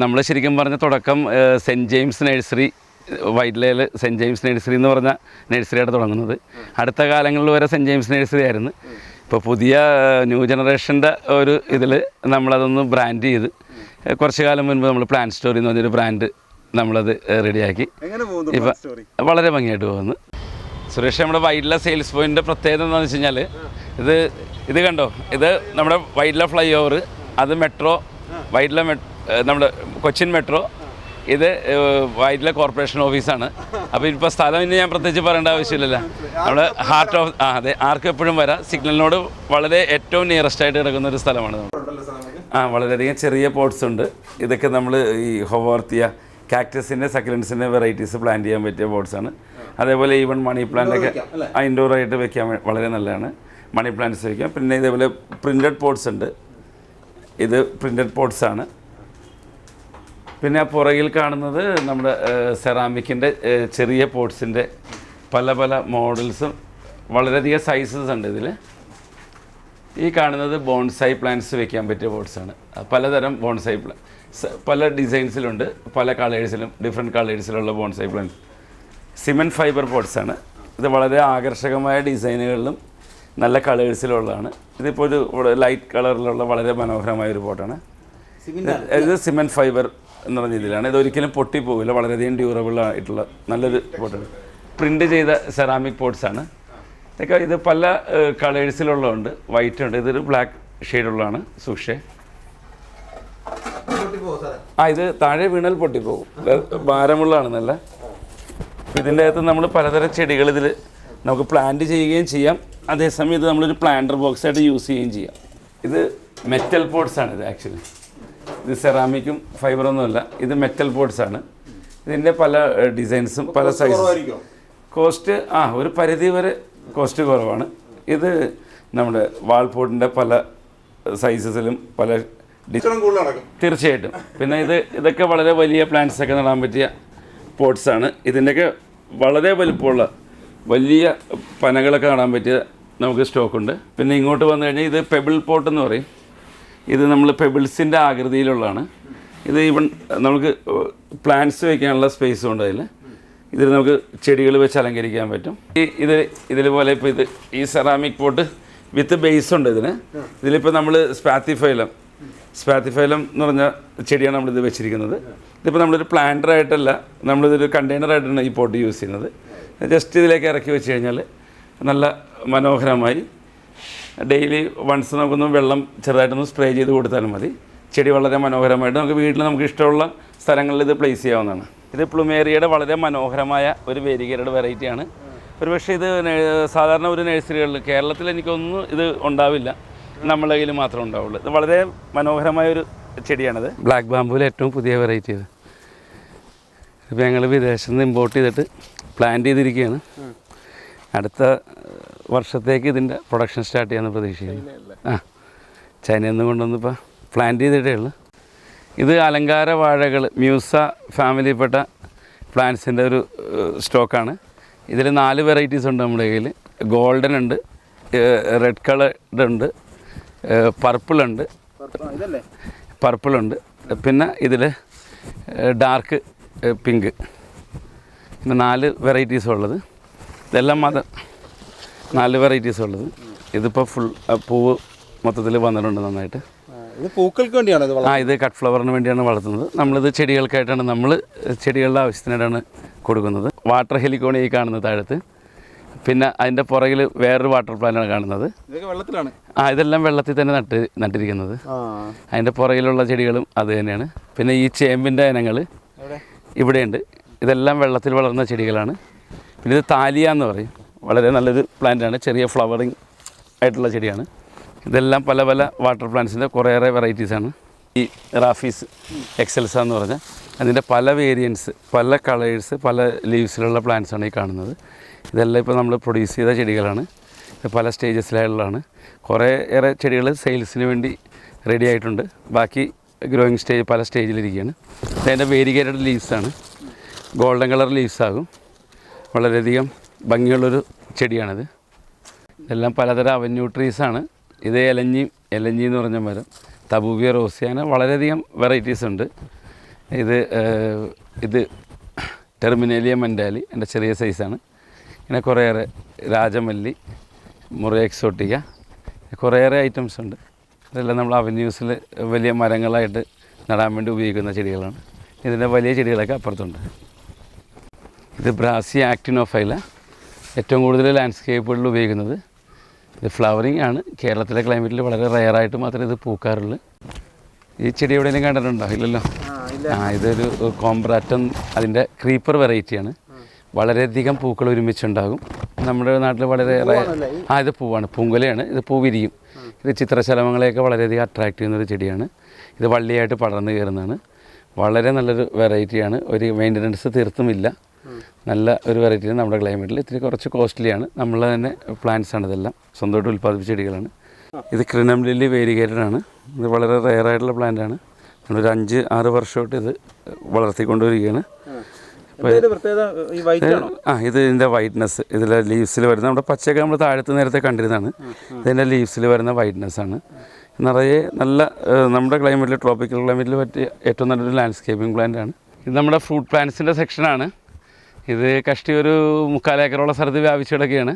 നമ്മൾ ശരിക്കും പറഞ്ഞ തുടക്കം സെൻറ്റ് ജെയിംസ് നഴ്സറി, വൈറ്റ്ലയിൽ സെൻറ്റ് ജെയിംസ് നഴ്സറി എന്ന് പറഞ്ഞ നഴ്സറിയായിട്ട് തുടങ്ങുന്നത്. അടുത്ത കാലങ്ങളിൽ വരെ സെൻറ്റ് ജെയിംസ് നഴ്സറി ആയിരുന്നു. ഇപ്പോൾ പുതിയ ന്യൂ ജനറേഷൻ്റെ ഒരു ഇതിൽ നമ്മളതൊന്ന് ബ്രാൻഡ് ചെയ്ത് കുറച്ച് കാലം മുൻപ് നമ്മൾ പ്ലാൻ സ്റ്റോറി എന്ന് പറഞ്ഞൊരു ബ്രാൻഡ് നമ്മളത് റെഡിയാക്കി. ഇപ്പം വളരെ ഭംഗിയായിട്ട് പോകുന്നു. സുരേഷ്, നമ്മുടെ വൈറ്റ്ല സെയിൽസ് പോയിൻ്റിൻ്റെ പ്രത്യേകത എന്താണെന്ന് വെച്ച് കഴിഞ്ഞാൽ ഇത് കണ്ടോ, ഇത് നമ്മുടെ വൈറ്റ്ല ഫ്ലൈ ഓവർ, അത് മെട്രോ, വൈറ്റ്ല നമ്മുടെ കൊച്ചിൻ മെട്രോ, ഇത് വൈറ്റ്ല കോർപ്പറേഷൻ ഓഫീസാണ്. അപ്പോൾ ഇപ്പോൾ സ്ഥലം ഇനി ഞാൻ പ്രത്യേകിച്ച് പറയേണ്ട ആവശ്യമില്ലല്ലോ. നമ്മുടെ ഹാർട്ട് ഓഫ് അതെ, ആർക്കും എപ്പോഴും വരാം. സിഗ്നലിനോട് വളരെ ഏറ്റവും നിയറസ്റ്റ് ആയിട്ട് കിടക്കുന്ന ഒരു സ്ഥലമാണ്. വളരെയധികം ചെറിയ പോട്ട്സ് ഉണ്ട്. ഇതൊക്കെ നമ്മൾ ഈ ഹൊവാർത്തിയ കാക്ടസിൻ്റെ സക്കലൻസിൻ്റെ വെറൈറ്റീസ് പ്ലാൻ ചെയ്യാൻ പറ്റിയ പോട്ട്സാണ്. അതേപോലെ ഈവൻ മണി പ്ലാന്റൊക്കെ ഇൻഡോറായിട്ട് വെക്കാൻ വളരെ നല്ലതാണ്. മണി പ്ലാന്റ്സ് വയ്ക്കാം. പിന്നെ ഇതേപോലെ പ്രിൻറ്റഡ് പോട്ട്സ് ഉണ്ട്. ഇത് പ്രിൻറ്റഡ് പോട്ട്സാണ്. പിന്നെ ആ പുറകിൽ കാണുന്നത് നമ്മുടെ സെറാമിക്കിൻ്റെ ചെറിയ പോട്ട്സിൻ്റെ പല പല മോഡൽസും വളരെയധികം സൈസസ് ഉണ്ട് ഇതിൽ. ഈ കാണുന്നത് ബോൺസായി പ്ലാന്റ്സ് വെക്കാൻ പറ്റിയ പോട്ട്സാണ്. പലതരം ബോൺസായി പല ഡിസൈൻസിലുണ്ട്, പല കളേഴ്സിലും, ഡിഫറെൻറ്റ് കളേഴ്സിലുള്ള ബോൺസായി പ്ലാന്റ്സ്. സിമെൻറ്റ് ഫൈബർ പോട്ട്സാണ്. ഇത് വളരെ ആകർഷകമായ ഡിസൈനുകളിലും നല്ല കളേഴ്സിലുള്ളതാണ്. ഇതിപ്പോൾ ഒരു ലൈറ്റ് കളറിലുള്ള വളരെ മനോഹരമായ ഒരു പോട്ടാണ്. ഇത് സിമെൻറ്റ് ഫൈബർ എന്ന് പറഞ്ഞ രീതിയിലാണ്. ഇതൊരിക്കലും പൊട്ടിപ്പോവില്ല, വളരെയധികം ഡ്യൂറബിൾ ആയിട്ടുള്ള നല്ലൊരു പോട്ടാണ്. പ്രിൻ്റ് ചെയ്ത സെറാമിക് പോട്ട്സാണ് ഇതൊക്കെ. ഇത് പല കളേഴ്സിലുള്ളതുണ്ട്. വൈറ്റ് ഉണ്ട്, ഇതൊരു ബ്ലാക്ക് ഷെയ്ഡുള്ളതാണ്. സൂക്ഷേ ഇത് താഴെ വീണാൽ പൊട്ടിപ്പോകും, ഭാരമുള്ളതാണ് നല്ല. ഇതിൻ്റെ അകത്ത് നമ്മൾ പലതരം ചെടികൾ ഇതിൽ നമുക്ക് പ്ലാന്റ് ചെയ്യുകയും ചെയ്യാം. അതേസമയം ഇത് നമ്മളൊരു പ്ലാന്റർ ബോക്സായിട്ട് യൂസ് ചെയ്യുകയും ചെയ്യാം. ഇത് മെറ്റൽ പോട്ട്സാണ്. ഇത് ആക്ച്വലി ഇത് സെറാമിക്കും ഫൈബറൊന്നുമല്ല, ഇത് മെറ്റൽ പോട്ട്സാണ്. ഇതിൻ്റെ പല ഡിസൈൻസും പല സൈസും. കോസ്റ്റ് ഒരു പരിധി വരെ കോസ്റ്റ് കുറവാണ്. ഇത് നമ്മുടെ വാൾപോട്ടിൻ്റെ പല സൈസസിലും പല തീർച്ചയായിട്ടും. പിന്നെ ഇതൊക്കെ വളരെ വലിയ പ്ലാന്റ്സൊക്കെ നടാൻ പറ്റിയ പോട്ട്സാണ്. ഇതിൻ്റെയൊക്കെ വളരെ വലുപ്പമുള്ള വലിയ പനകളൊക്കെ നടാൻ പറ്റിയ നമുക്ക് സ്റ്റോക്കുണ്ട്. പിന്നെ ഇങ്ങോട്ട് വന്നു കഴിഞ്ഞാൽ ഇത് പെബിൾ പോട്ട് എന്ന് പറയും. ഇത് നമ്മൾ പെബിൾസിൻ്റെ ആകൃതിയിലുള്ളതാണ്. ഇത് ഈവൻ നമുക്ക് പ്ലാന്റ്സ് വയ്ക്കാനുള്ള സ്പേസും ഉണ്ട് അതിൽ. ഇതിൽ നമുക്ക് ചെടികൾ വെച്ച് അലങ്കരിക്കാൻ പറ്റും. ഇതിൽ പോലെ ഇപ്പോൾ ഈ സെറാമിക് പോട്ട് വിത്ത് ബേസ് ഉണ്ട് ഇതിലിപ്പോൾ നമ്മൾ സ്പാത്തിഫൈലം എന്ന് പറഞ്ഞ ചെടിയാണ് നമ്മളിത് വെച്ചിരിക്കുന്നത്. ഇതിപ്പോൾ നമ്മളൊരു പ്ലാന്ററായിട്ടല്ല, നമ്മളിതൊരു കണ്ടെയ്നറായിട്ടാണ് ഈ പോട്ട് യൂസ് ചെയ്യുന്നത്. ജസ്റ്റ് ഇതിലേക്ക് ഇറക്കി വെച്ച് കഴിഞ്ഞാൽ നല്ല മനോഹരമായി ഡെയിലി വൺസ് നമുക്കൊന്ന് വെള്ളം ചെറുതായിട്ടൊന്ന് സ്പ്രേ ചെയ്ത് കൊടുത്താലും മതി. ചെടി വളരെ മനോഹരമായിട്ട് നമുക്ക് വീട്ടിൽ നമുക്ക് ഇഷ്ടമുള്ള സ്ഥലങ്ങളിൽ ഇത് പ്ലേസ് ചെയ്യാവുന്നതാണ്. ഇത് പ്ലുമേറിയയുടെ വളരെ മനോഹരമായ ഒരു വേരിഗേറ്റഡ് വെറൈറ്റിയാണ്. ഒരുപക്ഷെ ഇത് സാധാരണ ഒരു നഴ്സറികളിൽ കേരളത്തിൽ എനിക്കൊന്നും ഇത് ഉണ്ടാവില്ല, നമ്മളെ കയ്യിൽ മാത്രമേ ഉണ്ടാവുള്ളൂ. ഇത് വളരെ മനോഹരമായൊരു ചെടിയാണിത്. ബ്ലാക്ക് ബാമ്പൂവിലെ ഏറ്റവും പുതിയ വെറൈറ്റി ഇത്. ഇപ്പോൾ ഞങ്ങൾ വിദേശത്ത് നിന്ന് ഇമ്പോർട്ട് ചെയ്തിട്ട് പ്ലാന്റ് ചെയ്തിരിക്കുകയാണ്. അടുത്ത വർഷത്തേക്ക് ഇതിൻ്റെ പ്രൊഡക്ഷൻ സ്റ്റാർട്ട് ചെയ്യാമെന്ന് പ്രതീക്ഷിക്കുന്നു. ചൈനയിൽ നിന്ന് കൊണ്ടുവന്നിപ്പോൾ പ്ലാന്റ് ചെയ്തിട്ടേ ഉള്ളൂ. ഇത് അലങ്കാര വാഴകൾ മ്യൂസ ഫാമിലിയിൽപ്പെട്ട പ്ലാന്റ്സിൻ്റെ ഒരു സ്റ്റോക്കാണ്. ഇതിൽ 4 വെറൈറ്റീസ് ഉണ്ട് നമ്മുടെ കയ്യിൽ. ഗോൾഡൻ ഉണ്ട്, റെഡ് കളർഡ് ഉണ്ട്, പർപ്പിളുണ്ട്, പിന്നെ ഇതിൽ ഡാർക്ക് പിങ്ക്, പിന്നെ 4 വെറൈറ്റീസ് ഉള്ളത്. ഇതെല്ലാം 4 വെറൈറ്റീസ് ഉള്ളത്. ഇതിപ്പോൾ ഫുൾ പൂവ് മൊത്തത്തിൽ വന്നിട്ടുണ്ട് നന്നായിട്ട്. ഇത് പൂക്കൾക്ക് വേണ്ടിയാണ് ഇത് കട്ട് ഫ്ലവറിന് വേണ്ടിയാണ് വളർത്തുന്നത്. നമ്മളിത് ചെടികൾക്കായിട്ടാണ്, ചെടികളുടെ ആവശ്യത്തിനായിട്ടാണ് കൊടുക്കുന്നത്. വാട്ടർ ഹെലിക്കോണി ഈ കാണുന്നത് താഴത്ത്. പിന്നെ അതിൻ്റെ പുറകിൽ വേറൊരു വാട്ടർ പ്ലാന്റാണ് കാണുന്നത്. വെള്ളത്തിലാണ്. ഇതെല്ലാം വെള്ളത്തിൽ തന്നെ നട്ടിരിക്കുന്നത്. അതിൻ്റെ പുറകിലുള്ള ചെടികളും അത് തന്നെയാണ്. പിന്നെ ഈ ചേമ്പിൻ്റെ ഇനങ്ങൾ ഇവിടെയുണ്ട്. ഇതെല്ലാം വെള്ളത്തിൽ വളർന്ന ചെടികളാണ്. പിന്നെ ഇത് താലിയ എന്ന് പറയും. വളരെ നല്ലൊരു പ്ലാന്റാണ്, ചെറിയ ഫ്ലവറിങ് ആയിട്ടുള്ള ചെടിയാണ്. ഇതെല്ലാം പല പല വാട്ടർ പ്ലാന്റ്സിൻ്റെ കുറേയേറെ വെറൈറ്റീസാണ്. ഈ റാഫീസ് എക്സെൽസ എന്ന് പറഞ്ഞാൽ അതിൻ്റെ പല വേരിയൻസ്, പല കളേഴ്സ്, പല ലീവ്സിലുള്ള പ്ലാന്റ്സാണ് ഈ കാണുന്നത്. ഇതെല്ലാം ഇപ്പോൾ നമ്മൾ പ്രൊഡ്യൂസ് ചെയ്ത ചെടികളാണ്. ഇത് പല സ്റ്റേജസിലായുള്ളതാണ്. കുറേയേറെ ചെടികൾ സെയിൽസിന് വേണ്ടി റെഡി ആയിട്ടുണ്ട്. ബാക്കി ഗ്രോയിങ് സ്റ്റേജ് പല സ്റ്റേജിലിരിക്കുകയാണ്. ഇതിൻ്റെ വേരിഗേറ്റഡ് ലീവ്സാണ്. ഗോൾഡൻ കളർ ലീവ്സ് ആകും. വളരെയധികം ഭംഗിയുള്ളൊരു ചെടിയാണിത്. ഇതെല്ലാം പലതരം അവന്യൂ ട്രീസാണ്. ഇത് എലഞ്ഞി എന്ന് പറഞ്ഞ മരം, തബൂബിയ റോസി, അങ്ങനെ വളരെയധികം വെറൈറ്റീസ് ഉണ്ട്. ഇത് ടെർമിനേലിയ മെൻഡാലി, എൻ്റെ ചെറിയ സൈസാണ്. ഇങ്ങനെ കുറേയേറെ രാജമല്ലി, മുറ എക്സോട്ടിക്ക, കുറേയേറെ ഐറ്റംസ് ഉണ്ട്. ഇതെല്ലാം നമ്മൾ അവന്യൂസിൽ വലിയ മരങ്ങളായിട്ട് നടാൻ വേണ്ടി ഉപയോഗിക്കുന്ന ചെടികളാണ്. ഇതിൻ്റെ വലിയ ചെടികളൊക്കെ അപ്പുറത്തുണ്ട്. ഇത് ബ്രാസി ആക്ടിനോഫൈല, ഏറ്റവും കൂടുതൽ ലാൻഡ്സ്കേപ്പുകളിൽ ഉപയോഗിക്കുന്നത്. ഇത് ഫ്ലവറിങ് ആണ്. കേരളത്തിലെ ക്ലൈമറ്റിൽ വളരെ റെയറായിട്ട് മാത്രമേ ഇത് പൂക്കാറുള്ളൂ. ഈ ചെടി എവിടെയെങ്കിലും കണ്ടിട്ടുണ്ടോ? ഇല്ലല്ലോ. ഇതൊരു കോംബ്രാറ്റം, അതിൻ്റെ ക്രീപ്പർ വെറൈറ്റിയാണ്. വളരെയധികം പൂക്കൾ ഒരുമിച്ചുണ്ടാകും. നമ്മുടെ നാട്ടിൽ വളരെ ഇത് പൂവാണ്, പൂങ്കുലയാണ്. ഇത് പൂ വിരിയും. ഇത് ചിത്രശലഭങ്ങളെയൊക്കെ വളരെയധികം അട്രാക്റ്റ് ചെയ്യുന്നൊരു ചെടിയാണ്. ഇത് വള്ളിയായിട്ട് പടർന്നു കയറുന്നതാണ്. വളരെ നല്ലൊരു വെറൈറ്റിയാണ്. ഒരു മെയിൻ്റനൻസ് തീർത്തുമില്ല. നല്ല ഒരു വെറൈറ്റിയാണ്. നമ്മുടെ ക്ലൈമറ്റിൽ ഇത്തിരി കുറച്ച് കോസ്റ്റ്ലിയാണ്. നമ്മൾ തന്നെ പ്ലാന്റ്സാണ്, ഇതെല്ലാം സ്വന്തമായിട്ട് ഉൽപ്പാദിപ്പിച്ച ചെടികളാണ്. ഇത് ക്രിനം ലില്ലി വേരിഗേറ്റഡ് ആണ്. ഇത് വളരെ റെയറായിട്ടുള്ള പ്ലാന്റാണ്. നമ്മളൊരു 5-6 വർഷമായിട്ട് ഇത് വളർത്തിക്കൊണ്ടുവരികയാണ്. ഇത് ഇതിൻ്റെ വൈറ്റ്നസ്, ഇതിലെ ലീവ്സിൽ വരുന്ന, നമ്മുടെ പച്ചയൊക്കെ നമ്മൾ താഴത്ത് നേരത്തെ കണ്ടിരുന്നതാണ്. ഇതിൻ്റെ ലീവ്സിൽ വരുന്ന വൈറ്റ്നസ്സാണ്. നിറയെ നല്ല നമ്മുടെ ക്ലൈമറ്റിൽ, ട്രോപ്പിക്കൽ ക്ലൈമറ്റിൽ പറ്റിയ ഏറ്റവും നല്ലൊരു ലാൻഡ്സ്കേപ്പിംഗ് പ്ലാന്റാണ്. ഇത് നമ്മുടെ ഫ്രൂട്ട് പ്ലാന്റ്സിൻ്റെ സെക്ഷനാണ്. ഇത് കഷ്ടി ഒരു 3/4 ഏക്കറോളം സ്ഥലത്ത് വ്യാപിച്ചു കിടക്കുകയാണ്.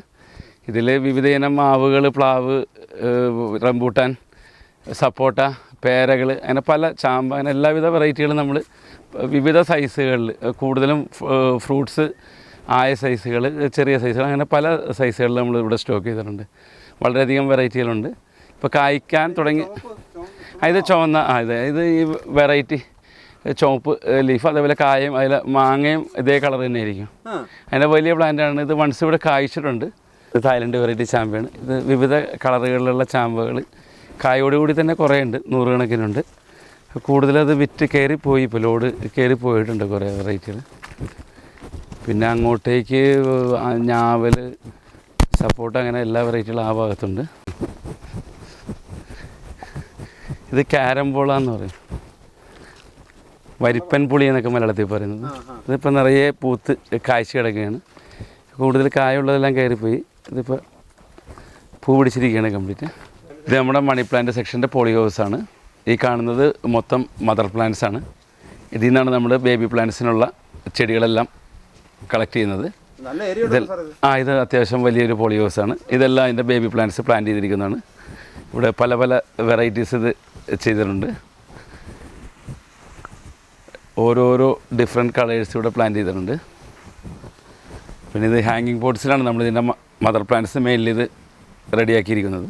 ഇതിൽ വിവിധ ഇനം മാവുകൾ, പ്ലാവ്, റംബൂട്ടാൻ, സപ്പോട്ട, പേരകൾ, അങ്ങനെ പല ചാമ്പ, അങ്ങനെ എല്ലാവിധ വെറൈറ്റികളും നമ്മൾ വിവിധ സൈസുകളിൽ, കൂടുതലും ഫ്രൂട്ട്സ് ആയ സൈസുകൾ, ചെറിയ സൈസുകൾ, അങ്ങനെ പല സൈസുകളിൽ നമ്മൾ ഇവിടെ സ്റ്റോക്ക് ചെയ്തിട്ടുണ്ട്. വളരെയധികം വെറൈറ്റികളുണ്ട്. ഇപ്പോൾ കായ്ക്കാൻ തുടങ്ങി. ഇത് ചുവന്ന ഇത് ഈ വെറൈറ്റി ചുവപ്പ് ലീഫ്, അതേപോലെ കായയും അതിൽ മാങ്ങയും ഇതേ കളർ തന്നെ ആയിരിക്കും. അതിൻ്റെ വലിയ പ്ലാന്റാണ്. ഇത് വൺസ് ഇവിടെ കായ്ച്ചിട്ടുണ്ട്. ഇത് തായ്ലൻഡ് വെറൈറ്റി ചാമ്പയാണ്. ഇത് വിവിധ കളറുകളിലുള്ള ചാമ്പകൾ കായോടുകൂടി തന്നെ കുറേ ഉണ്ട്, 100 കണക്കിനുണ്ട്. കൂടുതലത് വിറ്റ് കയറിപ്പോയി, ഇപ്പോൾ ലോഡ് കയറിപ്പോയിട്ടുണ്ട് കുറേ വെറൈറ്റികൾ. പിന്നെ അങ്ങോട്ടേക്ക് ഞാവൽ, സപ്പോർട്ട്, അങ്ങനെ എല്ലാ വെറൈറ്റികളും ആ ഭാഗത്തുണ്ട്. ഇത് ക്യാരംബോളാന്ന് പറയും, വരിപ്പൻ പുളി എന്നൊക്കെ മലയാളത്തിൽ പറയുന്നത്. ഇതിപ്പോൾ നിറയെ പൂത്ത് കായ്ച്ചു കിടക്കുകയാണ്. കൂടുതൽ കായുള്ളതെല്ലാം കയറിപ്പോയി. ഇതിപ്പോൾ പൂ പിടിച്ചിരിക്കുകയാണ് കംപ്ലീറ്റ്. ഇത് നമ്മുടെ മണി പ്ലാന്റ് സെക്ഷൻ്റെ പോളി ഹൗസാണ്. ഈ കാണുന്നത് മൊത്തം മദർ പ്ലാന്റ്സ് ആണ്. ഇതിൽ നിന്നാണ് നമ്മൾ ബേബി പ്ലാന്റ്സിനുള്ള ചെടികളെല്ലാം കളക്ട് ചെയ്യുന്നത്. ഇത് അത്യാവശ്യം വലിയൊരു പോളി ഹൗസാണ്. ഇതെല്ലാം അതിൻ്റെ ബേബി പ്ലാന്റ്സ് പ്ലാന്റ് ചെയ്തിരിക്കുന്നതാണ്. ഇവിടെ പല പല വെറൈറ്റീസ് ഇത് ചെയ്തിട്ടുണ്ട്. ഓരോരോ ഡിഫറെൻറ്റ് കളേഴ്സ് ഇവിടെ പ്ലാന്റ് ചെയ്തിട്ടുണ്ട്. പിന്നെ ഇത് ഹാങ്ങിങ് പോട്ട്സിലാണ് നമ്മൾ ഇതിൻ്റെ മദർ പ്ലാന്റ്സ് മെയിൻലി ഇത് റെഡിയാക്കിയിരിക്കുന്നത്.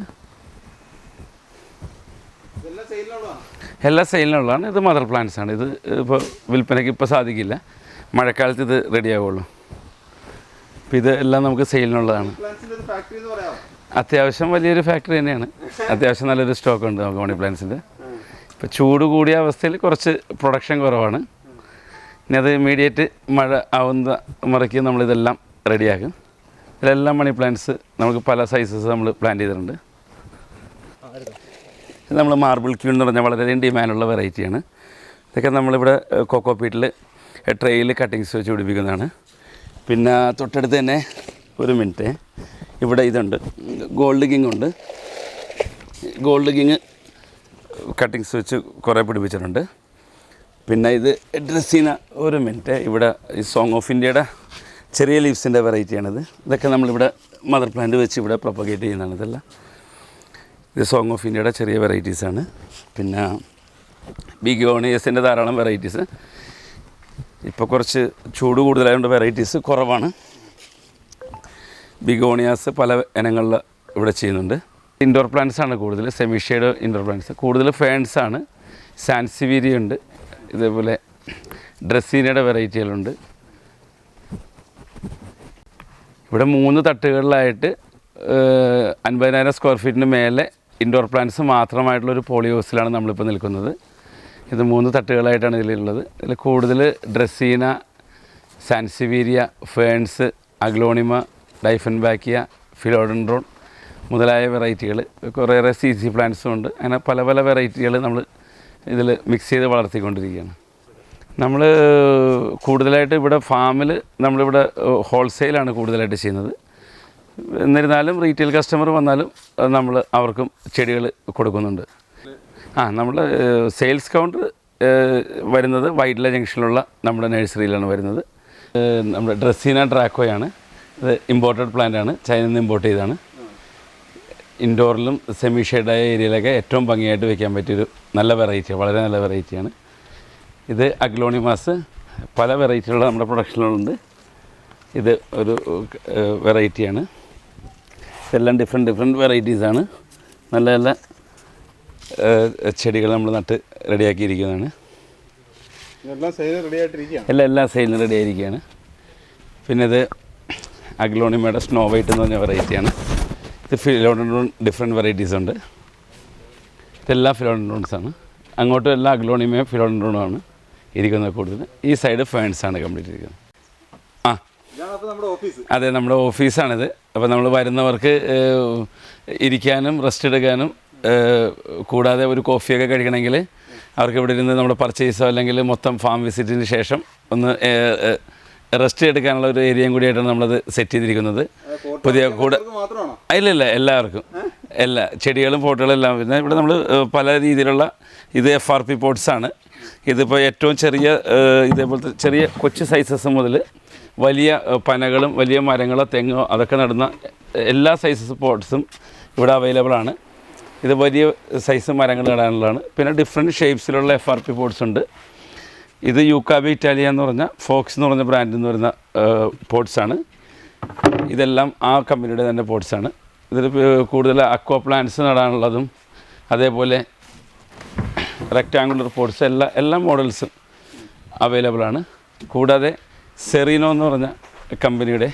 എല്ലാ സെയിലിനുള്ളതാണ്. ഇത് മദർ പ്ലാന്റ്സ് ആണ്. ഇത് ഇപ്പോൾ വിൽപ്പനയ്ക്ക് ഇപ്പോൾ സാധിക്കില്ല, മഴക്കാലത്ത് ഇത് റെഡിയാവുള്ളൂ. അപ്പോൾ ഇത് എല്ലാം നമുക്ക് സെയിലിനുള്ളതാണ്. അത്യാവശ്യം വലിയൊരു ഫാക്ടറി തന്നെയാണ്. അത്യാവശ്യം നല്ലൊരു സ്റ്റോക്ക് ഉണ്ട് നമുക്ക് മണി പ്ലാന്റ്സിൻ്റെ. ഇപ്പോൾ ചൂട് കൂടിയ അവസ്ഥയിൽ കുറച്ച് പ്രൊഡക്ഷൻ കുറവാണ്. ഇനി അത് ഇമ്മീഡിയറ്റ് മഴ ആവുന്ന മുറയ്ക്ക് നമ്മളിതെല്ലാം റെഡിയാക്കും. ഇതിലെല്ലാം മണി പ്ലാന്റ്സ് നമുക്ക് പല സൈസസ് നമ്മൾ പ്ലാൻ ചെയ്തിട്ടുണ്ട്. ഇത് നമ്മൾ മാർബിൾ ക്യൂൺ എന്ന് പറഞ്ഞാൽ വളരെയധികം ഡിമാൻഡുള്ള വെറൈറ്റിയാണ്. ഇതൊക്കെ നമ്മളിവിടെ കൊക്കോ പീറ്റിൽ ട്രെയിൽ കട്ടിങ്സ് വെച്ച് പിടിപ്പിക്കുന്നതാണ്. പിന്നെ തൊട്ടടുത്ത് തന്നെ ഒരു മിനിറ്റ്, ഇവിടെ ഇതുണ്ട്, ഗോൾഡ് കിങ് ഉണ്ട്. ഗോൾഡ് കിങ് കട്ടിങ്സ് വെച്ച് കുറേ പിടിപ്പിച്ചിട്ടുണ്ട്. പിന്നെ ഇത് ഡ്രസ്സീന, ഒരു മിനിറ്റ്, ഇവിടെ ഈ സോങ് ഓഫ് ഇന്ത്യയുടെ ചെറിയ ലീവ്സിൻ്റെ വെറൈറ്റിയാണിത്. ഇതൊക്കെ നമ്മളിവിടെ മദർ പ്ലാന്റ് വെച്ച് ഇവിടെ പ്രൊപ്പഗേറ്റ് ചെയ്യുന്നതാണ്. ഇതെല്ലാം ഇത് സോങ് ഓഫ് ഇന്ത്യയുടെ ചെറിയ വെറൈറ്റീസാണ്. പിന്നെ ബിഗോണിയസിൻ്റെ ധാരാളം വെറൈറ്റീസ്. ഇപ്പോൾ കുറച്ച് ചൂട് കൂടുതലായതുകൊണ്ട് വെറൈറ്റീസ് കുറവാണ്. ബിഗോണിയാസ് പല ഇനങ്ങളിൽ ഇവിടെ ചെയ്യുന്നുണ്ട്. ഇൻഡോർ പ്ലാന്റ്സ് ആണ് കൂടുതൽ, സെമി ഷെയ്ഡ് ഇൻഡോർ പ്ലാന്റ്സ്. കൂടുതൽ ഫേൺസ് ആണ്. സാൻസിവീരിയ ഉണ്ട്, ഇതേപോലെ ഡ്രസ്സീനയുടെ വെറൈറ്റികളുണ്ട്. ഇവിടെ 3 തട്ടുകളിലായിട്ട് 50,000 സ്ക്വയർ ഫീറ്റിന് മേലെ ഇൻഡോർ പ്ലാന്റ്സ് മാത്രമായിട്ടുള്ളൊരു പോളി ഹൗസിലാണ് നമ്മളിപ്പോൾ നിൽക്കുന്നത്. ഇത് 3 തട്ടുകളായിട്ടാണ് ഇതിലുള്ളത്. ഇതിൽ കൂടുതൽ ഡ്രസ്സീന, സാൻസിവീരിയ, ഫേൺസ്, അഗ്ലോണിമ, ഡൈഫൻബാക്കിയ, ഫിലോഡൻഡ്രോൺ മുതലായ വെറൈറ്റികൾ, കുറേയേറെ CC പ്ലാന്റ്സും ഉണ്ട്. അങ്ങനെ പല പല വെറൈറ്റികൾ നമ്മൾ ഇതിൽ മിക്സ് ചെയ്ത് വളർത്തിക്കൊണ്ടിരിക്കുകയാണ്. നമ്മൾ കൂടുതലായിട്ട് ഇവിടെ ഫാമിൽ നമ്മളിവിടെ ഹോൾസെയിലാണ് കൂടുതലായിട്ട് ചെയ്യുന്നത്. എന്നിരുന്നാലും റീറ്റെയിൽ കസ്റ്റമർ വന്നാലും നമ്മൾ അവർക്കും ചെടികൾ കൊടുക്കുന്നുണ്ട്. നമ്മൾ സെയിൽസ് കൗണ്ടർ വരുന്നത് വൈറ്റ്ല ജംഗ്ഷനിലുള്ള നമ്മുടെ നഴ്സറിയിലാണ് വരുന്നത്. നമ്മുടെ ഡ്രസ്സീന ഡ്രാക്കോയാണ്. ഇത് ഇമ്പോർട്ടഡ് പ്ലാന്റാണ്, ചൈനയിൽ നിന്ന് ഇമ്പോർട്ട് ചെയ്താണ്. ഇൻഡോറിലും സെമി ഷെയ്ഡായ ഏരിയയിലൊക്കെ ഏറ്റവും ഭംഗിയായിട്ട് വയ്ക്കാൻ പറ്റിയൊരു നല്ല വെറൈറ്റിയാണ്, വളരെ നല്ല വെറൈറ്റിയാണ്. ഇത് അഗ്ലോണിമാസ് പല വെറൈറ്റിയുള്ള നമ്മുടെ പ്രൊഡക്ഷനിലുണ്ട്. ഇത് ഒരു വെറൈറ്റിയാണ്. ഇതെല്ലാം ഡിഫറെൻറ്റ് വെറൈറ്റീസാണ്. നല്ല നല്ല ചെടികൾ നമ്മൾ നട്ട് റെഡിയാക്കിയിരിക്കുന്നതാണ്. എല്ലാം സെയിലിന് റെഡി ആയിരിക്കുകയാണ്. പിന്നെ ഇത് അഗ്ലോണിമയുടെ സ്നോ വൈറ്റ് എന്ന് പറഞ്ഞ വെറൈറ്റിയാണ്. ഇത് ഫിലോഡൻഡ്രോൺ ഡിഫറെൻറ്റ് വെറൈറ്റീസ് ഉണ്ട്. ഇതെല്ലാം ഫിലോഡൻഡ്രോൺസാണ്. അങ്ങോട്ടും എല്ലാം അഗ്ലോണിമയും ഫിലോഡൻഡ്രോണുമാണ് ഇരിക്കുന്നത് കൂടുതൽ. ഈ സൈഡ് ഫേൺസാണ് കംപ്ലീറ്റ് ഇരിക്കുന്നത്. അതെ, നമ്മുടെ ഓഫീസാണിത്. അപ്പോൾ നമ്മൾ വരുന്നവർക്ക് ഇരിക്കാനും റെസ്റ്റ് എടുക്കാനും കൂടാതെ ഒരു കോഫിയൊക്കെ കഴിക്കണമെങ്കിൽ അവർക്ക് ഇവിടെ ഇരുന്ന് നമ്മുടെ പർച്ചേസോ അല്ലെങ്കിൽ മൊത്തം ഫാം വിസിറ്റിന് ശേഷം ഒന്ന് റെസ്റ്റ് എടുക്കാനുള്ള ഒരു ഏരിയയും കൂടിയായിട്ടാണ് നമ്മളത് സെറ്റ് ചെയ്തിരിക്കുന്നത്. പുതിയ ഇല്ല എല്ലാവർക്കും, എല്ലാ ചെടികളും പോട്ടുകളും എല്ലാം. പിന്നെ ഇവിടെ നമ്മൾ പല രീതിയിലുള്ള ഇത് FRP പോട്ട്സാണ്. ഇതിപ്പോൾ ഏറ്റവും ചെറിയ ഇതേപോലത്തെ ചെറിയ കൊച്ചു സൈസസ് മുതൽ വലിയ പനകളും വലിയ മരങ്ങളോ തെങ്ങോ അതൊക്കെ നടുന്ന എല്ലാ സൈസസ് പോട്ട്സും ഇവിടെ അവൈലബിൾ ആണ്. ഇത് വലിയ സൈസ് മരങ്ങൾ നടാനുള്ളതാണ്. പിന്നെ ഡിഫറെൻറ്റ് ഷേപ്സിലുള്ള FRP പോട്ട്സ് ഉണ്ട്. ഇത് യൂക്കാബി ഇറ്റാലിയ എന്ന് പറഞ്ഞ ഫോക്സ് എന്ന് പറഞ്ഞ ബ്രാൻഡിൽ നിന്ന് വരുന്ന പോട്ട്സാണ്. ഇതെല്ലാം ആ കമ്പനിയുടെ തന്നെ പോട്ട്സാണ്. ഇതിൽ കൂടുതൽ അക്വ പ്ലാന്റ്സ് നടാനുള്ളതും അതേപോലെ റെക്റ്റാങ്കുലർ പോട്ട്സ് എല്ലാ മോഡൽസും അവൈലബിൾ ആണ്. കൂടാതെ സെറീനോ എന്ന് പറഞ്ഞ കമ്പനിയുടെ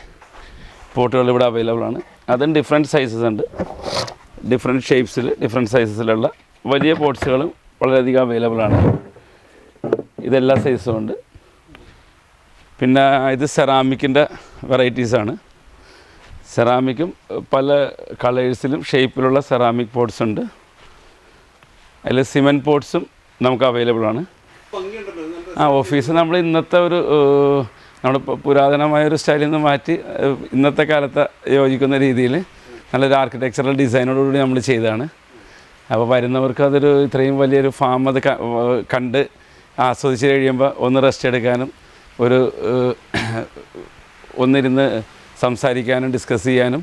പോട്ടുകൾ ഇവിടെ അവൈലബിൾ ആണ്. അതും ഡിഫറെൻറ്റ് സൈസസ് ഉണ്ട്. ഡിഫറെൻറ്റ് ഷേപ്സിൽ ഡിഫറെൻറ്റ് സൈസസിലുള്ള വലിയ പോട്ട്സുകളും വളരെയധികം അവൈലബിൾ ആണ്. ഇതെല്ലാ സൈസും ഉണ്ട്. പിന്നെ ഇത് സെറാമിക്കിൻ്റെ വെറൈറ്റീസാണ്. സെറാമിക്കും പല കളേഴ്സിലും ഷേപ്പിലുള്ള സെറാമിക് പോട്ട്സ് ഉണ്ട്. അതിൽ സിമെൻറ്റ് പോട്ട്സും നമുക്ക് അവൈലബിൾ ആണ്. ഓഫീസ് നമ്മൾ ഇന്നത്തെ ഒരു നമ്മുടെ പുരാതനമായൊരു സ്റ്റൈലിൽ നിന്ന് മാറ്റി ഇന്നത്തെ കാലത്ത് യോജിക്കുന്ന രീതിയിൽ നല്ലൊരു ആർക്കിടെക്ചറൽ ഡിസൈനോടുകൂടി നമ്മൾ ചെയ്തതാണ്. അപ്പോൾ വരുന്നവർക്ക് അതൊരു ഇത്രയും വലിയൊരു ഫാം അത് കണ്ട് ആസ്വദിച്ച് കഴിയുമ്പോൾ ഒന്ന് റെസ്റ്റ് എടുക്കാനും ഒന്നിരുന്ന് സംസാരിക്കാനും ഡിസ്കസ് ചെയ്യാനും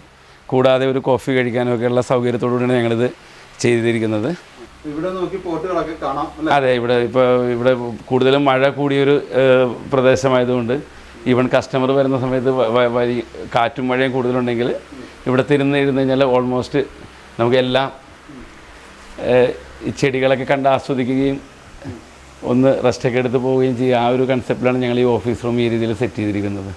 കൂടാതെ ഒരു കോഫി കഴിക്കാനും ഒക്കെയുള്ള സൗകര്യത്തോടുകൂടിയാണ് ഞങ്ങളിത് ചെയ്തിരിക്കുന്നത്. ഇവിടെ നോക്കി പോട്ടുകളൊക്കെ കാണാം. അതെ, ഇവിടെ കൂടുതലും മഴ കൂടിയൊരു പ്രദേശമായതുകൊണ്ട് ഈവൻ കസ്റ്റമർ വരുന്ന സമയത്ത് കാറ്റും മഴയും കൂടുതലുണ്ടെങ്കിൽ ഇവിടെ ഇരുന്ന് കഴിഞ്ഞാൽ ഓൾമോസ്റ്റ് നമുക്ക് എല്ലാം ഈ ചെടികളൊക്കെ കണ്ട് ആസ്വദിക്കുകയും ഒന്ന് റെസ്റ്റൊക്കെ എടുത്ത് പോവുകയും ചെയ്യുക. ആ ഒരു കൺസെപ്റ്റിലാണ് ഞങ്ങൾ ഈ ഓഫീസ് റൂം ഈ രീതിയിൽ സെറ്റ് ചെയ്തിരിക്കുന്നത്.